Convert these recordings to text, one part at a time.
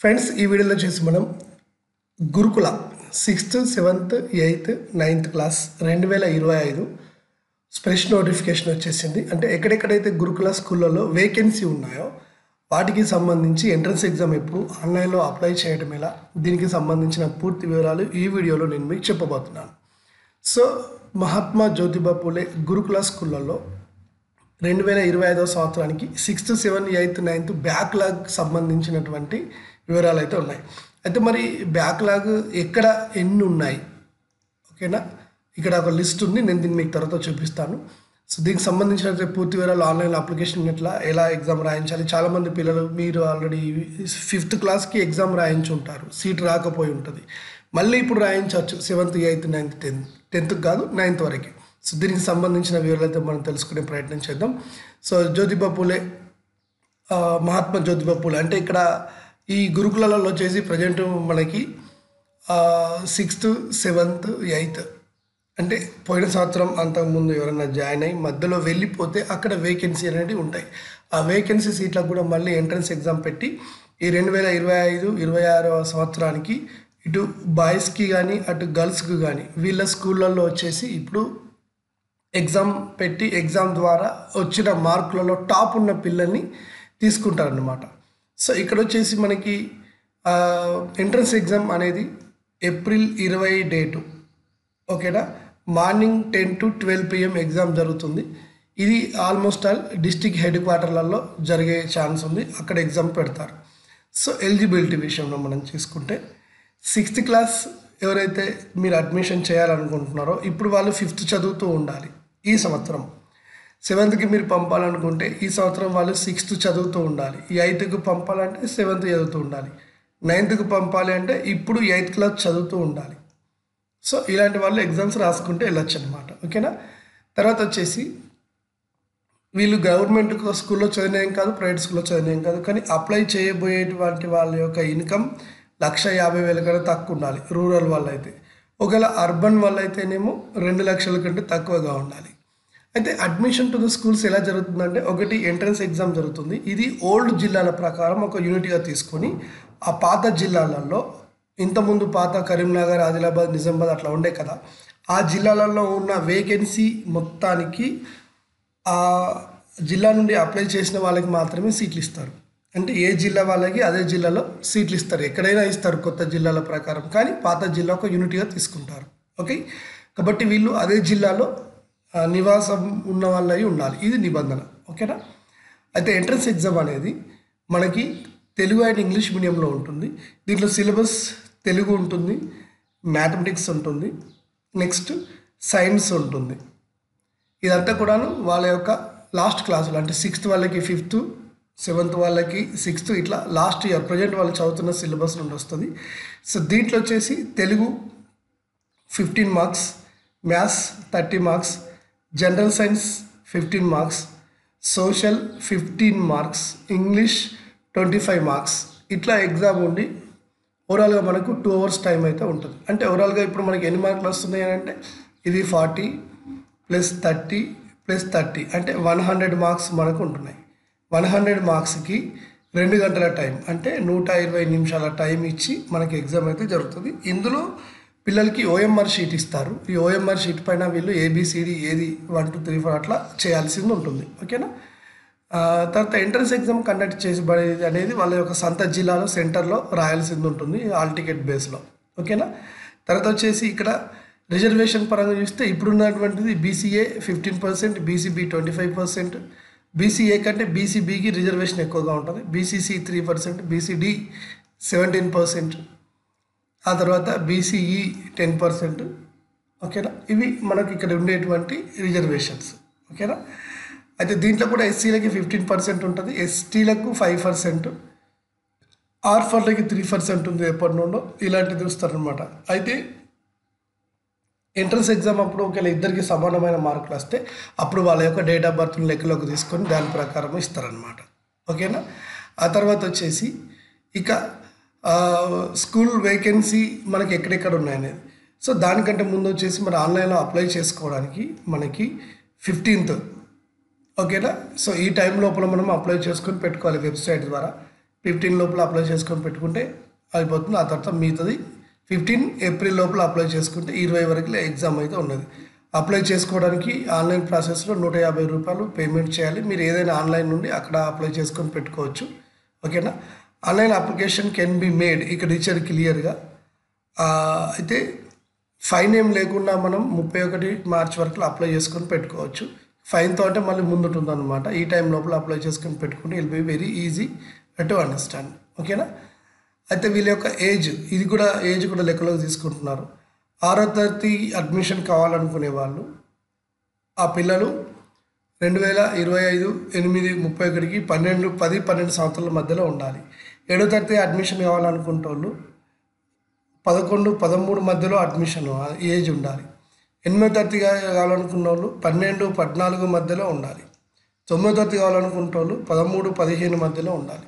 Friends ఈ వీడియోలో చేసి మనం గురుకుల 6th 7th 8th 9th class 2025 special notification వచ్చేసింది. అంటే ఎక్కడెక్కడైతే గురుకుల స్కూళ్ళలో వేకెన్సీ ఉన్నాయో వాటికి సంబంధించి ఎంట్రన్స్ ఎగ్జామ్ ఎప్పుడు ఆన్లైన్లో అప్లై చేయడం ఎలా, దీనికి సంబంధించిన పూర్తి వివరాలు ఈ వీడియోలో నేను మీకు చెప్పబోతున్నాను. సో మహాత్మా జ్యోతిబా పూలే గురుకుల స్కూళ్ళల్లో 2025 సంవత్సరానికి 6th 7th 8th 9th backlog సంబంధించినటువంటి వివరాలు అయితే ఉన్నాయి. అయితే మరి బ్యాక్లాగ్ ఎక్కడ ఎన్ని ఉన్నాయి, ఓకేనా, ఇక్కడ ఒక లిస్ట్ ఉంది, నేను దీన్ని మీకు తర్వాత చూపిస్తాను. సో దీనికి సంబంధించిన పూర్తి వివరాలు, ఆన్లైన్ అప్లికేషన్ ఎలా ఎగ్జామ్ రాయించాలి. చాలామంది పిల్లలు మీరు ఆల్రెడీ 5th క్లాస్కి ఎగ్జామ్ రాయించి ఉంటారు, సీట్ రాకపోయి ఉంటుంది, మళ్ళీ ఇప్పుడు రాయించవచ్చు 7th 8th 9th 10th కాదు 9th వరకు. సో దీనికి సంబంధించిన వివరాలు అయితే మనం తెలుసుకునే ప్రయత్నం చేద్దాం. సో జ్యోతిబా పూలే, మహాత్మా జ్యోతిబా పూలే అంటే ఇక్కడ ఈ గురుకులలో వచ్చేసి ప్రజెంట్ మనకి 6th 7th 8th అంటే పోయిన సంవత్సరం అంతకుముందు ఎవరైనా జాయిన్ అయ్యి మధ్యలో వెళ్ళిపోతే అక్కడ వేకెన్సీ అనేవి ఉంటాయి. ఆ వేకెన్సీ సీట్లకు కూడా మళ్ళీ ఎంట్రన్స్ ఎగ్జామ్ పెట్టి ఈ 2025-26 సంవత్సరానికి ఇటు బాయ్స్కి కానీ అటు గర్ల్స్కి కానీ వీళ్ళ స్కూళ్ళల్లో వచ్చేసి ఇప్పుడు ఎగ్జామ్ పెట్టి ఎగ్జామ్ ద్వారా వచ్చిన మార్కులలో టాప్ ఉన్న పిల్లల్ని తీసుకుంటారన్నమాట. సో ఇక్కడ వచ్చేసి మనకి ఎంట్రన్స్ ఎగ్జామ్ అనేది ఏప్రిల్ 20 డేటు, ఓకేనా, మార్నింగ్ 10 to 12 PM ఎగ్జామ్ జరుగుతుంది. ఇది ఆల్మోస్ట్ ఆల్ డిస్టిక్ హెడ్ క్వార్టర్లలో జరిగే ఛాన్స్ ఉంది, అక్కడ ఎగ్జామ్ పెడతారు. సో ఎలిజిబిలిటీ విషయంలో మనం చూసుకుంటే 6th క్లాస్ ఎవరైతే మీరు అడ్మిషన్ చేయాలనుకుంటున్నారో ఇప్పుడు వాళ్ళు 5th చదువుతూ ఉండాలి ఈ సంవత్సరం. 7th మీరు పంపాలనుకుంటే ఈ సంవత్సరం వాళ్ళు 6th చదువుతూ ఉండాలి. 8th పంపాలంటే 7th చదువుతూ ఉండాలి. 9th పంపాలి అంటే ఇప్పుడు 8th క్లాస్ చదువుతూ ఉండాలి. సో ఇలాంటి వాళ్ళు ఎగ్జామ్స్ రాసుకుంటే వెళ్ళొచ్చు అనమాట, ఓకేనా. తర్వాత వచ్చేసి వీళ్ళు గవర్నమెంట్ స్కూల్లో చదివినేం కాదు, ప్రైవేట్ స్కూల్లో చదివినేం కాదు, కానీ అప్లై చేయబోయేటువంటి వాళ్ళ యొక్క ఇన్కమ్ 1,50,000 కన్నా తక్కువ ఉండాలి రూరల్ వాళ్ళు అయితే. ఒకవేళ అర్బన్ వాళ్ళు అయితేనేమో 2 లక్షల కంటే తక్కువగా ఉండాలి. అయితే అడ్మిషన్ టు ద స్కూల్స్ ఎలా జరుగుతుందంటే, ఒకటి ఎంట్రన్స్ ఎగ్జామ్ జరుగుతుంది. ఇది ఓల్డ్ జిల్లాల ప్రకారం ఒక యూనిట్గా తీసుకొని ఆ పాత జిల్లాలలో, ఇంతకుముందు పాత కరీంనగర్, ఆదిలాబాద్, నిజామాబాద్ అట్లా ఉండే కదా, ఆ జిల్లాలలో ఉన్న వేకెన్సీ మొత్తానికి ఆ జిల్లా నుండి అప్లై చేసిన వాళ్ళకి మాత్రమే సీట్లు ఇస్తారు. అంటే ఏ జిల్లా వాళ్ళకి అదే జిల్లాలో సీట్లు ఇస్తారు, ఎక్కడైనా ఇస్తారు కొత్త జిల్లాల ప్రకారం, కానీ పాత జిల్లా ఒక యూనిట్గా తీసుకుంటారు. ఓకే, కాబట్టి వీళ్ళు అదే జిల్లాలో నివాసం ఉన్న వాళ్ళవి ఉండాలి, ఇది నిబంధన, ఓకేనా. అయితే ఎంట్రన్స్ ఎగ్జామ్ అనేది మనకి తెలుగు అండ్ ఇంగ్లీష్ మీడియంలో ఉంటుంది. దీంట్లో సిలబస్ తెలుగు ఉంటుంది, మ్యాథమెటిక్స్ ఉంటుంది, నెక్స్ట్ సైన్స్ ఉంటుంది. ఇదంతా కూడాను వాళ్ళ యొక్క లాస్ట్ క్లాసులు, అంటే 6th వాళ్ళకి 5th, 7th వాళ్ళకి 6th, ఇట్లా లాస్ట్ ఇయర్ ప్రజెంట్ వాళ్ళు చదువుతున్న సిలబస్ నుండి వస్తుంది. సో దీంట్లో వచ్చేసి Telugu 15 marks, maths 30 marks, general science 15 marks, social 15 marks, English 25 marks, ఇట్లా ఎగ్జామ్ ఉండి ఓవరాల్గా మనకు 2 hours టైం అయితే ఉంటుంది. అంటే ఓవరాల్గా ఇప్పుడు మనకి ఎన్ని మార్కులు వస్తున్నాయి అంటే ఇది 40 + 30 + 30 అంటే 100 మార్క్స్ మనకు ఉంటున్నాయి. 100 మార్క్స్కి 2 గంటల టైం అంటే 120 నిమిషాల టైం ఇచ్చి మనకి ఎగ్జామ్ అయితే జరుగుతుంది. ఇందులో పిల్లలకి OMR షీట్ ఇస్తారు. ఈ OMR షీట్ పైన వీళ్ళు ABCD ఏది 1 2 3 4 అట్లా చేయాల్సింది ఉంటుంది, ఓకేనా. తర్వాత ఎంట్రన్స్ ఎగ్జామ్ కండక్ట్ చేసబడేది అనేది వాళ్ళ యొక్క సొంత జిల్లాలో సెంటర్లో రాయాల్సింది ఉంటుంది, ఆల్ టికెట్ బేస్లో, ఓకేనా. తర్వాత వచ్చేసి ఇక్కడ రిజర్వేషన్ పరంగా చూస్తే ఇప్పుడున్నటువంటిది BCA 15%, BCB 25%, BCA కంటే BCBకి రిజర్వేషన్ ఎక్కువగా ఉంటుంది, BCC 3%, BCD 17%, ఆ తర్వాత BCE 10%, ఓకేనా. ఇవి మనకి ఇక్కడ ఉండేటువంటి రిజర్వేషన్స్, ఓకేనా. అయితే దీంట్లో కూడా SCలకి 15% ఉంటుంది, STలకు 5%, ఆర్ఫర్లకి 3% ఉంది ఎప్పటి నుండో, ఇలాంటిది చూస్తారనమాట. అయితే ఎంట్రన్స్ ఎగ్జామ్ అప్పుడు ఒకవేళ ఇద్దరికి సమానమైన మార్కులు వస్తే అప్పుడు వాళ్ళ యొక్క డేట్ ఆఫ్ బర్త్ని లెక్కలోకి తీసుకొని దాని ప్రకారం ఇస్తారనమాట, ఓకేనా. ఆ తర్వాత వచ్చేసి ఇక స్కూల్ వేకెన్సీ మనకి ఎక్కడెక్కడ ఉన్నాయనేది. సో దానికంటే ముందు వచ్చేసి మరి ఆన్లైన్లో అప్లై చేసుకోవడానికి మనకి 15th, ఓకేనా. సో ఈ టైం లోపల మనం అప్లై చేసుకొని పెట్టుకోవాలి వెబ్సైట్ ద్వారా. 15 లోపల అప్లై చేసుకొని పెట్టుకుంటే అయిపోతుంది. ఆ తర్వాత మిగతాది 15 ఏప్రిల్ లోపల అప్లై చేసుకుంటే 20 వరకు ఎగ్జామ్ అయితే ఉన్నది. అప్లై చేసుకోవడానికి ఆన్లైన్ ప్రాసెస్లో 150 రూపాయలు పేమెంట్ చేయాలి. మీరు ఏదైనా ఆన్లైన్ నుండి అక్కడ అప్లై చేసుకొని పెట్టుకోవచ్చు. ఓకేనా. Online application can be made ఇక్కడ ఇచ్చారు క్లియర్గా. అయితే ఫైన్ ఏం లేకుండా మనం 31 మార్చ్ వరకు అప్లై చేసుకొని పెట్టుకోవచ్చు. ఫైన్తో అంటే మళ్ళీ ముందుంటుంది అనమాట. ఈ టైం లోపల అప్లై చేసుకొని పెట్టుకుంటే will be very easy to understand. ఓకేనా. అయితే వీళ్ళ యొక్క ఏజ్ కూడా లెక్కలోకి తీసుకుంటున్నారు. 6వ తరగతి అడ్మిషన్ కావాలనుకునే వాళ్ళు ఆ పిల్లలు 2025 8/31కి 10-12 సంవత్సరాల మధ్యలో ఉండాలి. 7వ తరగతి అడ్మిషన్ కావాలనుకుంటే వాళ్ళు 11-13 మధ్యలో అడ్మిషన్ ఏజ్ ఉండాలి. 8వ తరగతి కావాలనుకున్న వాళ్ళు 12-14 మధ్యలో ఉండాలి. 9వ తరగతి కావాలనుకుంటే వాళ్ళు 13-15 మధ్యలో ఉండాలి.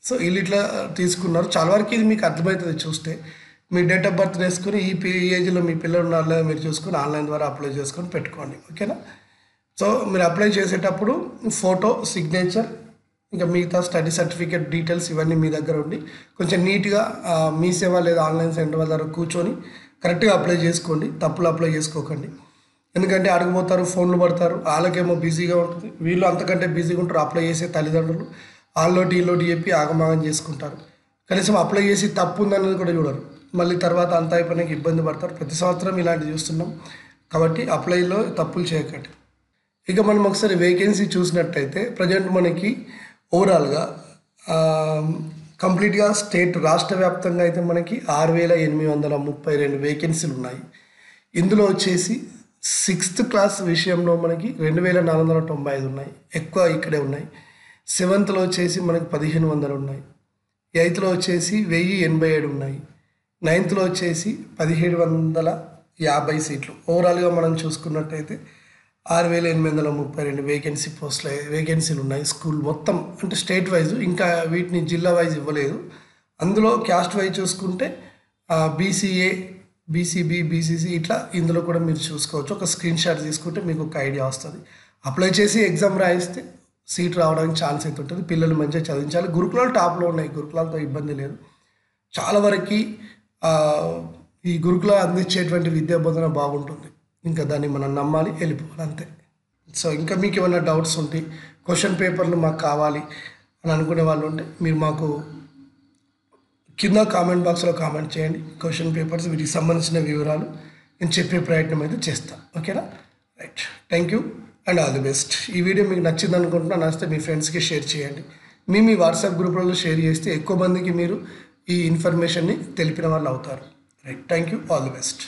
సో వీళ్ళు ఇట్లా తీసుకున్నారు. చాలా వరకు ఇది మీకు అర్థమవుతుంది చూస్తే. మీ డేట్ ఆఫ్ బర్త్ వేసుకొని ఈ ఏజ్లో మీ పిల్లలు ఉన్నారో లేదో మీరు చూసుకొని ఆన్లైన్ ద్వారా అప్లై చేసుకొని పెట్టుకోండి. ఓకేనా. సో మీరు అప్లై చేసేటప్పుడు ఫోటో, సిగ్నేచర్, ఇంకా మిగతా స్టడీ సర్టిఫికేట్ డీటెయిల్స్ ఇవన్నీ మీ దగ్గర ఉండి కొంచెం నీట్గా మీ సేవ లేదా ఆన్లైన్ సెంటర్ వాళ్ళ దగ్గర కూర్చొని కరెక్ట్గా అప్లై చేసుకోండి. తప్పులు అప్లై చేసుకోకండి. ఎందుకంటే అడిగిపోతారు, ఫోన్లు పడతారు, వాళ్ళకేమో బిజీగా ఉంటుంది, వీళ్ళు అంతకంటే బిజీగా ఉంటారు. అప్లై చేసే తల్లిదండ్రులు వాళ్ళోటి వీళ్ళోటి చెప్పి ఆగమాగం చేసుకుంటారు. కనీసం అప్లై చేసి తప్పు ఉందన్నది కూడా చూడరు. మళ్ళీ తర్వాత అంతా అయిపోయినాక ఇబ్బంది పడతారు. ప్రతి సంవత్సరం ఇలాంటివి చూస్తున్నాం. కాబట్టి అప్లైలో తప్పులు చేయకండి. ఇక మనం ఒకసారి వేకెన్సీ చూసినట్టయితే ప్రజెంట్ మనకి ఓవరాల్గా కంప్లీట్గా రాష్ట్ర వ్యాప్తంగా అయితే మనకి 6,832 వేకెన్సీలు ఉన్నాయి. ఇందులో వచ్చేసి 6th క్లాస్ విషయంలో మనకి 2,495 ఉన్నాయి, ఎక్కువ ఇక్కడే ఉన్నాయి. 7th వచ్చేసి మనకి 1,500 ఉన్నాయి. 8th వచ్చేసి 1,087 ఉన్నాయి. 9th వచ్చేసి 1,750 సీట్లు. ఓవరాల్గా మనం చూసుకున్నట్టయితే 6,832 వేకెన్సీలు ఉన్నాయి స్కూల్ మొత్తం, అంటే స్టేట్ వైజ్. ఇంకా వీటిని జిల్లా వైజ్ ఇవ్వలేదు. అందులో క్యాస్ట్ వైజ్ చూసుకుంటే బీసీఏ, బీసీబీ, బీసీసీ ఇట్లా ఇందులో కూడా మీరు చూసుకోవచ్చు. ఒక స్క్రీన్ షాట్ తీసుకుంటే మీకు ఒక ఐడియా వస్తుంది. అప్లై చేసి ఎగ్జామ్ రాయిస్తే సీట్ రావడానికి ఛాన్స్ అయితే ఉంటుంది. పిల్లలు మంచిగా చదివించాలి. గురుకులాలు టాప్లో ఉన్నాయి, గురుకులాలతో ఇబ్బంది లేదు. చాలా వరకు ఈ గురుకుల అందించేటువంటి విద్యా బోధన బాగుంటుంది. ఇంకా దాన్ని మనం నమ్మాలి, వెళ్ళిపోవాలి అంతే. సో ఇంకా మీకు ఏమైనా డౌట్స్ ఉంటే, క్వశ్చన్ పేపర్లు మాకు కావాలి అని అనుకునే వాళ్ళు ఉంటే మీరు మాకు కింద కామెంట్ బాక్స్లో కామెంట్ చేయండి. క్వశ్చన్ పేపర్స్ వీటికి సంబంధించిన వివరాలు నేను చెప్పే ప్రయత్నం అయితే చేస్తాను. ఓకేనా. Right. Thank you and all the best. ఈ వీడియో మీకు నచ్చింది అనుకుంటున్నా. నచ్చితే మీ ఫ్రెండ్స్కి షేర్ చేయండి. మీ వాట్సాప్ గ్రూప్లలో షేర్ చేస్తే ఎక్కువ మందికి మీరు ఈ ఇన్ఫర్మేషన్ని తెలిపిన వాళ్ళు అవుతారు. Right. Thank you. All the best.